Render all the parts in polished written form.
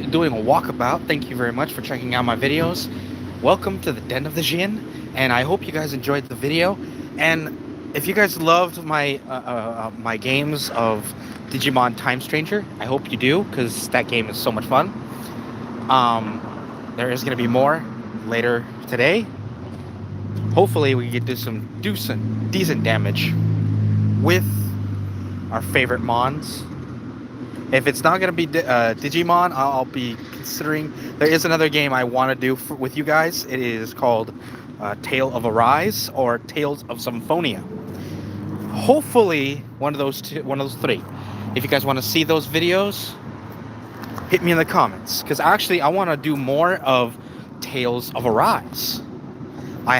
doing a walkabout. Thank you very much for checking out my videos. Welcome to the Den of the Djinn, and I hope you guys enjoyed the video. And if you guys loved my games of Digimon Time Stranger, I hope you do, because that game is so much fun. There is going to be more later today. Hopefully we can do some decent damage with our favorite mons. If it's not going to be Digimon, I'll be considering. There is another game I want to do with you guys. It is called Tale of Arise or Tales of Symphonia. Hopefully one of those three. If you guys want to see those videos, hit me in the comments. Because actually I want to do more of Tales of Arise. I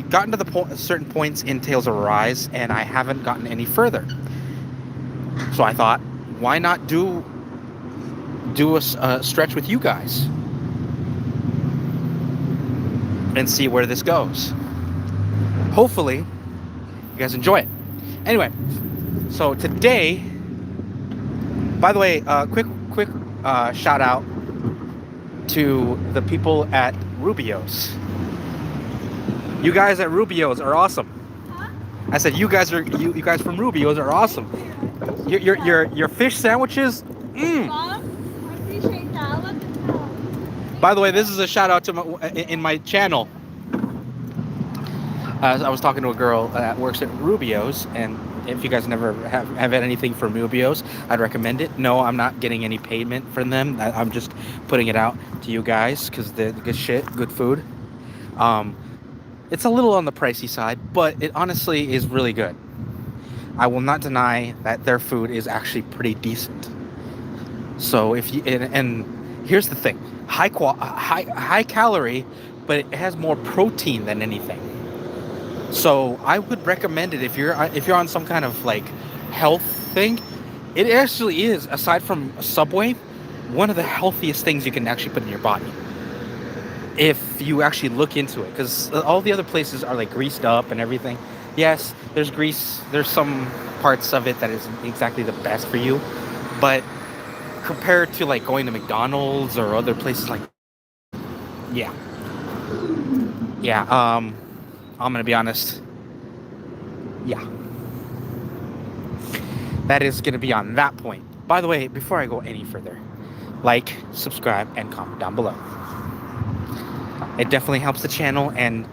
gotten to the certain points in Tales of Arise, and I haven't gotten any further. So I thought, why not do a stretch with you guys and see where this goes. Hopefully you guys enjoy it. Anyway, so today, by the way, quick shout out to the people at Rubio's. You guys at Rubio's are awesome. Huh? I said you guys from Rubio's are awesome. Your fish sandwiches. Mom, I appreciate that. Let them know. By the way, this is a shout out to in my channel. I was talking to a girl that works at Rubio's, and if you guys never have had anything from Rubio's, I'd recommend it. No, I'm not getting any payment from them. I'm just putting it out to you guys because they're good shit, good food. It's a little on the pricey side, but it honestly is really good. I will not deny that their food is actually pretty decent. So if you and here's the thing, high calorie, but it has more protein than anything. So I would recommend it if you're on some kind of like health thing. It actually is, aside from Subway, one of the healthiest things you can actually put in your body. If you actually look into it, because all the other places are like greased up and everything. Yes, there's grease. There's some parts of it that isn't exactly the best for you, but compared to like going to McDonald's or other places like, yeah. I'm gonna be honest. Yeah, that is gonna be on that point. By the way, before I go any further, like, subscribe, and comment down below. It definitely helps the channel, and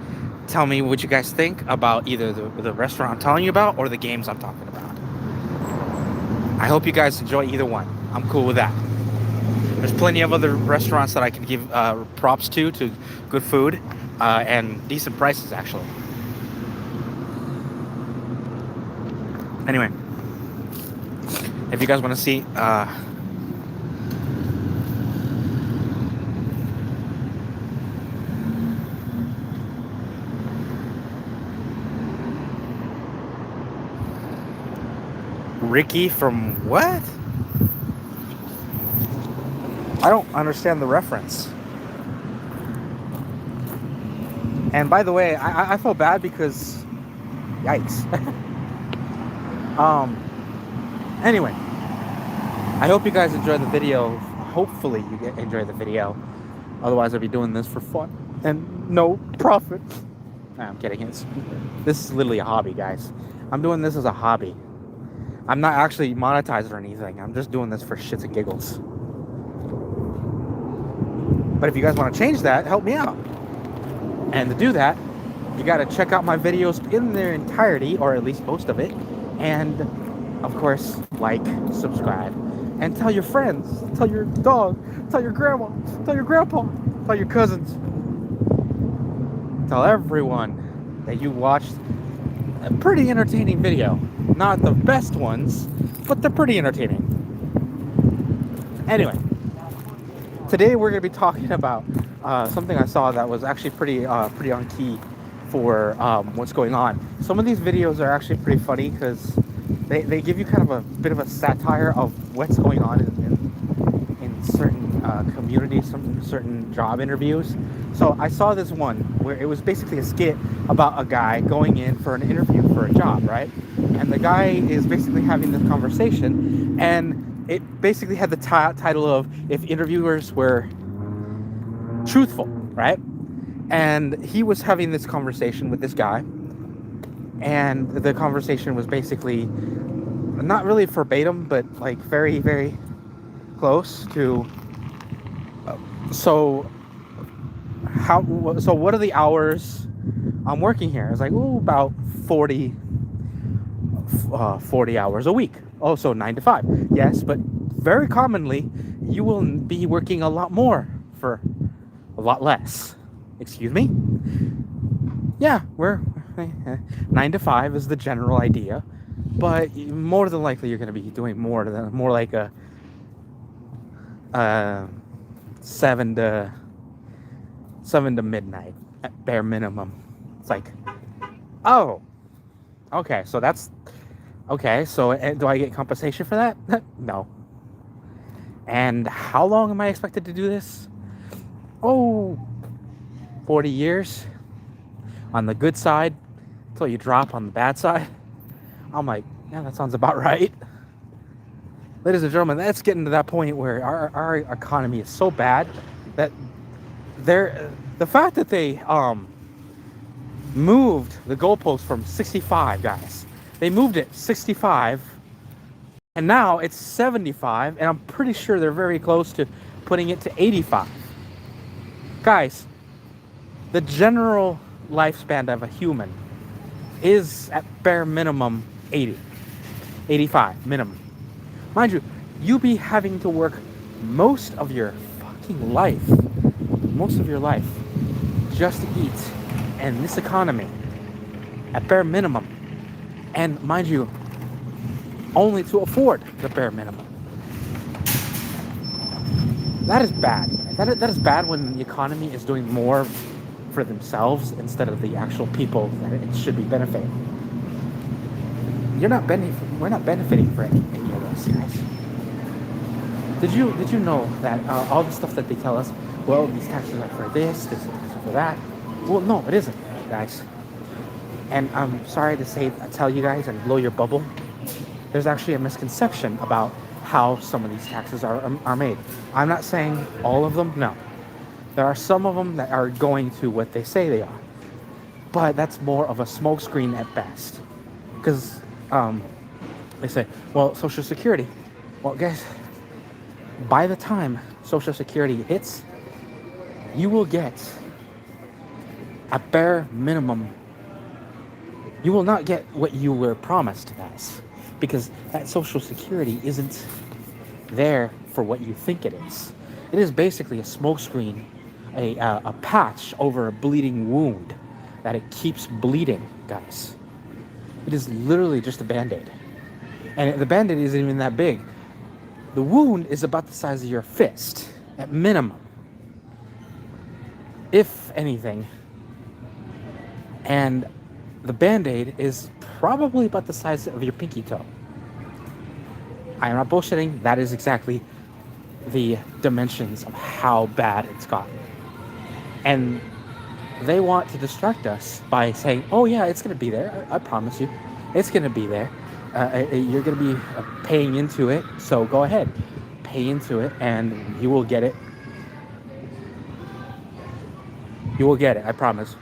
tell me what you guys think about either the restaurant I'm telling you about or the games I'm talking about. I hope you guys enjoy either one. I'm cool with that. There's plenty of other restaurants that I can give props to good food and decent prices, actually. Anyway, if you guys want to see Ricky from what? I don't understand the reference. And by the way, I feel bad because, yikes. Anyway, I hope you guys enjoy the video. Hopefully you enjoy the video. Otherwise, I'll be doing this for fun and no profit. Nah, I'm kidding. This is literally a hobby, guys. I'm doing this as a hobby. I'm not actually monetized or anything. I'm just doing this for shits and giggles. But if you guys want to change that, help me out. And to do that, you got to check out my videos in their entirety, or at least most of it. And, of course, like, subscribe. And tell your friends. Tell your dog. Tell your grandma. Tell your grandpa. Tell your cousins. Tell everyone that you watched a pretty entertaining video. Not the best ones, but they're pretty entertaining. Anyway, today we're going to be talking about something I saw that was actually pretty on key for what's going on. Some of these videos are actually pretty funny because they give you kind of a bit of a satire of what's going on in certain communities, some certain job interviews. So I saw this one where it was basically a skit about a guy going in for an interview for a job, right? And the guy is basically having this conversation, and it basically had the title of if interviewers were truthful, right? And he was having this conversation with this guy, and the conversation was basically not really verbatim, but like very, very close to. So how? So what are the hours I'm working here? It's like, oh, about 40 hours a week. Oh, so 9 to 5. Yes, but very commonly you will be working a lot more for a lot less. Excuse me? Yeah, we're 9 to 5 is the general idea, but more than likely you're going to be doing more like a 7 to midnight at bare minimum. It's like, oh, okay, so that's okay. So do I get compensation for that? No. And how long am I expected to do this? Oh, 40 years on the good side until you drop on the bad side. I'm like, yeah, that sounds about right. Ladies and gentlemen, that's getting to that point where our economy is so bad that the fact that they moved the goalpost from 65, guys. They moved it 65, and now it's 75, and I'm pretty sure they're very close to putting it to 85. Guys, the general lifespan of a human is at bare minimum 85 minimum. Mind you, you be having to work most of your life just to eat in this economy at bare minimum, and mind you, only to afford the bare minimum. That is bad. That is bad when the economy is doing more for themselves instead of the actual people that it should be benefiting. We're not benefiting for any of this, guys. Did you know that all the stuff that they tell us, well, these taxes are for this are for that? Well, no, it isn't, guys. And I'm sorry to tell you guys and blow your bubble. There's actually a misconception about how some of these taxes are made. I'm not saying all of them, no. There are some of them that are going to what they say they are. But that's more of a smokescreen at best. Because they say, well, Social Security. Well, guys, by the time Social Security hits, you will get a bare minimum. You will not get what you were promised as, because that Social Security isn't there for what you think it is. It is basically a smokescreen, a patch over a bleeding wound that it keeps bleeding, guys. It is literally just a Band-Aid. And the Band-Aid isn't even that big. The wound is about the size of your fist, at minimum. If anything. And the Band-Aid is probably about the size of your pinky toe. I am not bullshitting. That is exactly the dimensions of how bad it's gotten. And they want to distract us by saying, oh yeah, it's going to be there. I promise you. It's going to be there. You're going to be paying into it. So go ahead. Pay into it and you will get it. You will get it. I promise.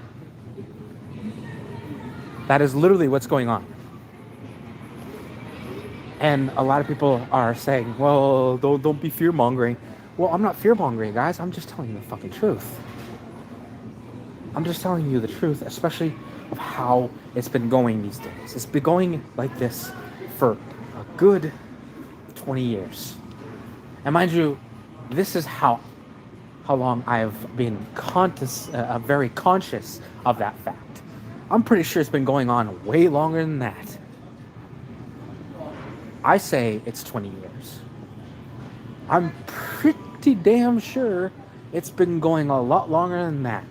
That is literally what's going on. And a lot of people are saying, well, don't be fear-mongering. Well, I'm not fear-mongering, guys. I'm just telling you the fucking truth. I'm just telling you the truth, especially of how it's been going these days. It's been going like this for a good 20 years. And mind you, this is how long I've been very conscious of that fact. I'm pretty sure it's been going on way longer than that. I say it's 20 years. I'm pretty damn sure it's been going a lot longer than that.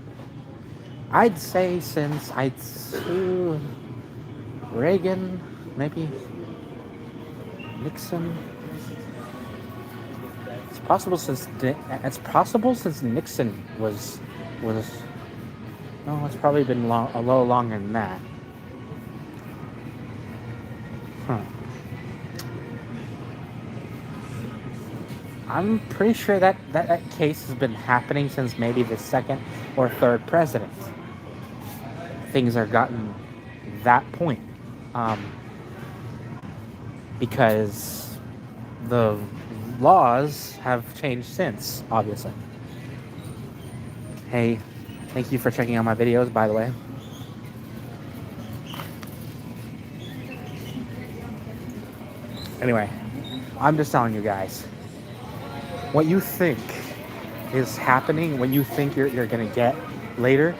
I'd say since Reagan, maybe Nixon. It's possible since Nixon was. No, it's probably been a little longer than that. I'm pretty sure that case has been happening since maybe the second or third president. Things are gotten that point. Um, because the laws have changed since, obviously. Hey, thank you for checking out my videos, by the way. Anyway, I'm just telling you guys, what you think is happening, what you think you're gonna get later,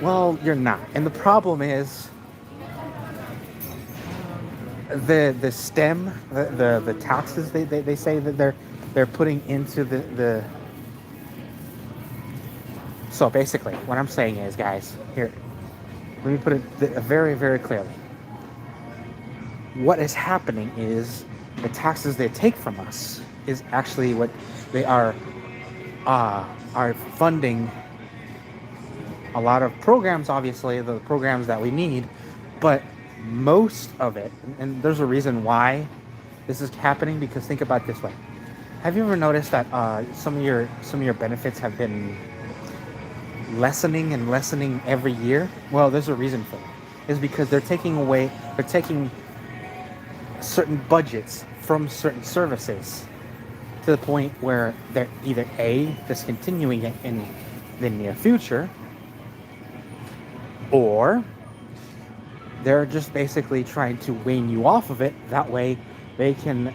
well, you're not. And the problem is the stem, the taxes they say that they're putting into the. So basically, what I'm saying is, guys, here, let me put it very, very clearly. What is happening is the taxes they take from us is actually what they are funding a lot of programs, obviously, the programs that we need, but most of it, and there's a reason why this is happening, because think about it this way. Have you ever noticed that some of your benefits have been lessening and lessening every year? Well, there's a reason for it. It's because they're taking certain budgets from certain services to the point where they're either A, discontinuing it in the near future, or they're just basically trying to wean you off of it. That way they can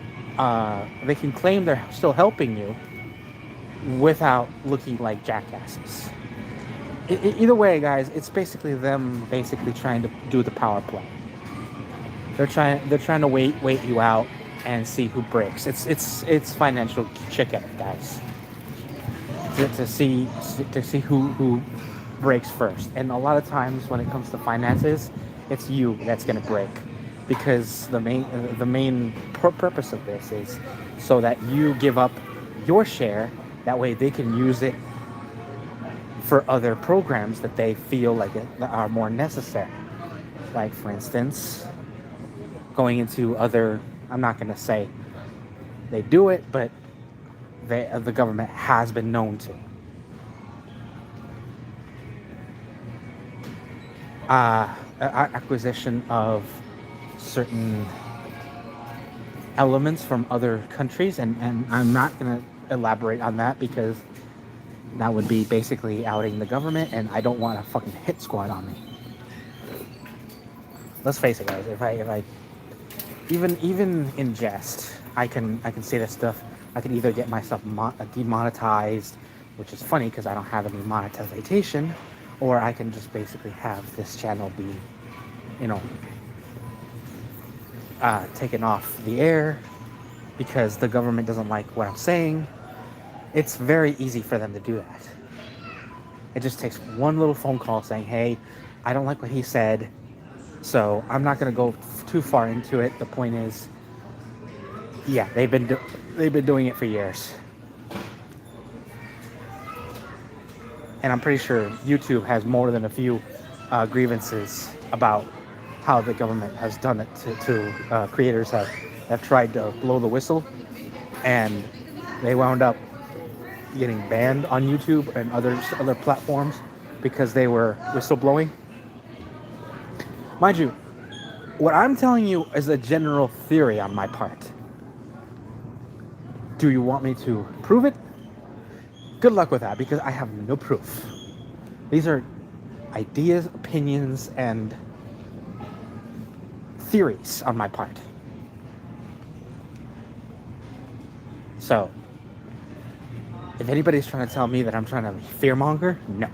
claim they're still helping you without looking like jackasses. Either way, guys, it's basically them trying to do the power play. They're trying to wait you out and see who breaks. It's financial chicken, guys. To see who breaks first. And a lot of times when it comes to finances, it's you that's gonna break, because the main purpose of this is so that you give up your share. That way they can use it for other programs that they feel like that are more necessary. Like, for instance, going into other, I'm not going to say they do it, but the government has been known to. Acquisition of certain elements from other countries, and I'm not going to elaborate on that because that would be basically outing the government, and I don't want a fucking hit squad on me. Let's face it, guys. If I even in jest, I can say this stuff. I can either get myself demonetized, which is funny because I don't have any monetization, or I can just basically have this channel be, taken off the air because the government doesn't like what I'm saying. It's very easy for them to do that. It just takes one little phone call saying, hey, I don't like what he said, so I'm not going to go too far into it. The point is, yeah, they've been doing it for years. And I'm pretty sure YouTube has more than a few grievances about how the government has done it to creators have tried to blow the whistle, and they wound up getting banned on YouTube and other platforms because they were whistleblowing. Mind you, what I'm telling you is a general theory on my part. Do you want me to prove it? Good luck with that, because I have no proof. These are ideas, opinions, and theories on my part. So, if anybody's trying to tell me that I'm trying to fearmonger, no.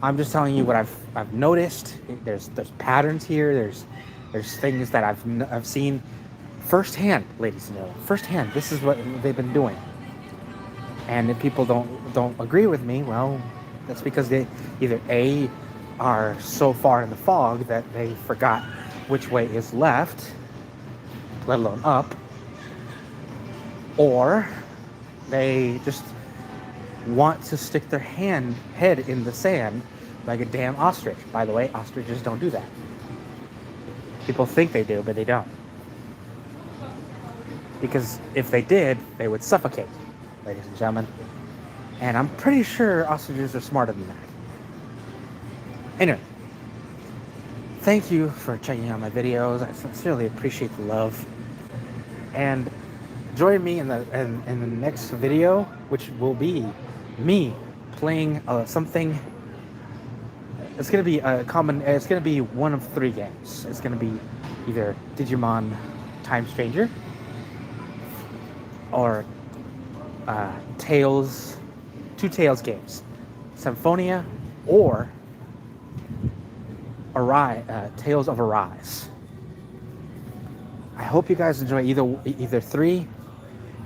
I'm just telling you what I've noticed. There's patterns here. There's things that I've seen firsthand, ladies and gentlemen. Firsthand, this is what they've been doing. And if people don't agree with me, well, that's because they either A, are so far in the fog that they forgot which way is left, let alone up, or they just want to stick their head in the sand like a damn ostrich. By the way, ostriches don't do that. People think they do, but they don't. Because if they did, they would suffocate. ladies and gentlemen. And I'm pretty sure ostriches are smarter than that. Anyway, thank you for checking out my videos. I sincerely appreciate the love. And join me in the next video, which will be me playing something. It's gonna be a common. It's gonna be one of three games. It's gonna be either Digimon Time Stranger or Tales, two Tales games, Symphonia or Tales of Arise. I hope you guys enjoy either three.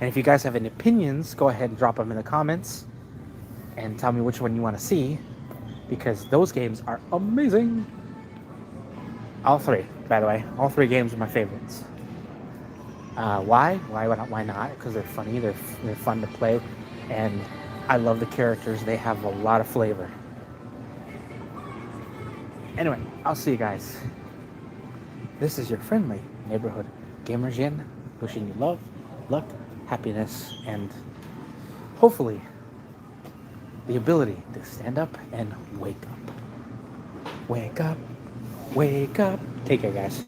And if you guys have any opinions, go ahead and drop them in the comments and tell me which one you want to see, because those games are amazing. All three, by the way, all three games are my favorites. Why? Why not? Because they're funny, they're fun to play, and I love the characters. They have a lot of flavor. Anyway, I'll see you guys. This is your friendly neighborhood gamer Djinn, wishing you love, luck, happiness, and hopefully the ability to stand up and wake up. Wake up, wake up. Take care, guys.